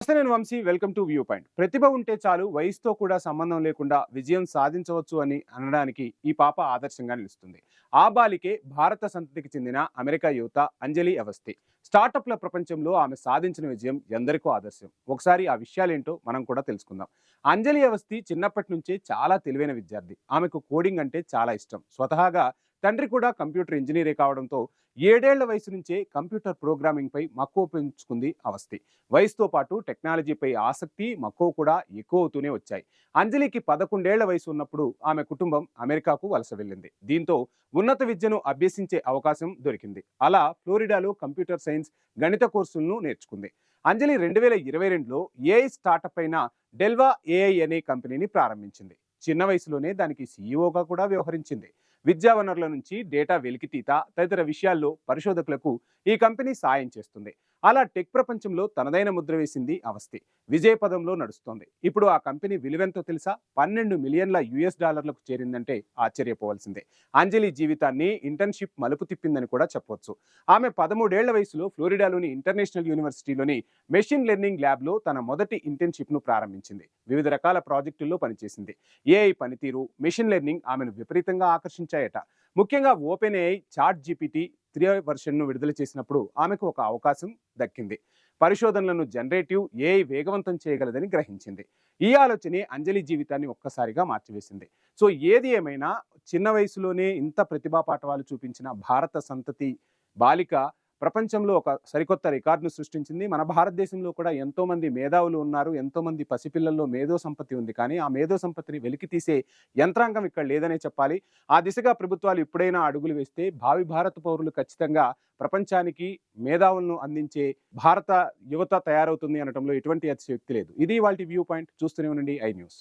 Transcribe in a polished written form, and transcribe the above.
నమస్తే, నేను Vamshi. Welcome to view point. ప్రతిభ ఉంటే చాలు, వయసుతో కూడా సంబంధం లేకుండా విజయం సాధించవచ్చు అని అనడానికి ఈ పాప ఆదర్శంగా నిలుస్తుంది. ఆ బాలికే భారత సంతతికి చెందిన అమెరికా యువత అంజలి అవస్థి. స్టార్టప్ల ప్రపంచంలో ఆమె సాధించిన విజయం ఎందరికో ఆదర్శం. ఒకసారి ఆ విషయాలేంటో మనం కూడా తెలుసుకుందాం. అంజలి అవస్థి చిన్నప్పటి నుంచే చాలా తెలివైన విద్యార్థి. ఆమెకు కోడింగ్ అంటే చాలా ఇష్టం. స్వతహాగా తండ్రి కూడా కంప్యూటర్ ఇంజనీరే కావడంతో 7 ఏళ్ల వయసు నుంచే కంప్యూటర్ ప్రోగ్రామింగ్ పై మక్కువ పెంచుకుంది అవస్థి. వయసుతో పాటు టెక్నాలజీపై ఆసక్తి, మక్కువ కూడా ఎక్కువ అవుతూనే వచ్చాయి. అంజలికి 11 ఏళ్ల వయసు ఉన్నప్పుడు ఆమె కుటుంబం అమెరికాకు వలస వెళ్ళింది. దీంతో ఉన్నత విద్యను అభ్యసించే అవకాశం దొరికింది. అలా ఫ్లోరిడాలో కంప్యూటర్ సైన్స్, గణిత కోర్సులను నేర్చుకుంది. అంజలి 2022లో ఏఐ స్టార్టప్ అయిన డెల్వా ఏఐ అనే కంపెనీని ప్రారంభించింది. చిన్న వయసులోనే దానికి సీఈఓగా కూడా వ్యవహరించింది. విద్యా వనరుల నుంచి డేటా వెలికితీత తదితర విషయాల్లో పరిశోధకులకు ఈ కంపెనీ సాయం చేస్తుంది. అలా టెక్ ప్రపంచంలో తనదైన ముద్ర వేసింది అవస్థి. విజయ పదంలో నడుస్తోంది. ఇప్పుడు ఆ కంపెనీ విలువెంతో తెలుసా? $12 మిలియన్ల చేరిందంటే ఆశ్చర్యపోవాల్సిందే. అంజలి జీవితాన్ని ఇంటర్న్షిప్ మలుపు తిప్పిందని కూడా చెప్పవచ్చు. ఆమె 13 ఏళ్ల వయసులో ఫ్లోరిడాలోని ఇంటర్నేషనల్ యూనివర్సిటీలోని మెషిన్ లెర్నింగ్ ల్యాబ్లో తన మొదటి ఇంటర్న్షిప్ను ప్రారంభించి వివిధ రకాల ప్రాజెక్టుల్లో పనిచేసింది. ఏఐ పనితీరు, మెషిన్ లెర్నింగ్ ఆమెను విపరీతంగా ఆకర్షించాయట. ముఖ్యంగా ఓపెన్ ఏఐ చాట్ జీపీటీ 3 వెర్షన్ను విడుదల చేసినప్పుడు ఆమెకు ఒక అవకాశం దక్కింది. పరిశోధనలను జనరేటివ్ ఏఐ వేగవంతం చేయగలదని గ్రహించింది. ఈ ఆలోచనే అంజలి జీవితాన్ని ఒక్కసారిగా మార్చివేసింది. సో ఏది ఏమైనా, చిన్న వయసులోనే ఇంత ప్రతిభా పాఠవాలు చూపించిన భారత సంతతి బాలిక ప్రపంచంలో ఒక సరికొత్త రికార్డును సృష్టించింది. మన భారతదేశంలో కూడా ఎంతో మంది మేధావులు ఉన్నారు. ఎంతో మంది పసిపిల్లల్లో మేధో సంపత్తి ఉంది. కానీ ఆ మేధో సంపత్తిని వెలికి తీసే యంత్రాంగం ఇక్కడ లేదనే చెప్పాలి. ఆ దిశగా ప్రభుత్వాలు ఇప్పుడైనా అడుగులు వేస్తే భావి భారత పౌరులు ఖచ్చితంగా ప్రపంచానికి మేధావులను అందించే భారత యువత తయారవుతుంది అనటంలో ఎటువంటి అతిశయోక్తి లేదు. ఇది ఇవాల్టి వ్యూ పాయింట్. చూస్తూనే ఉండండి ఐ న్యూస్.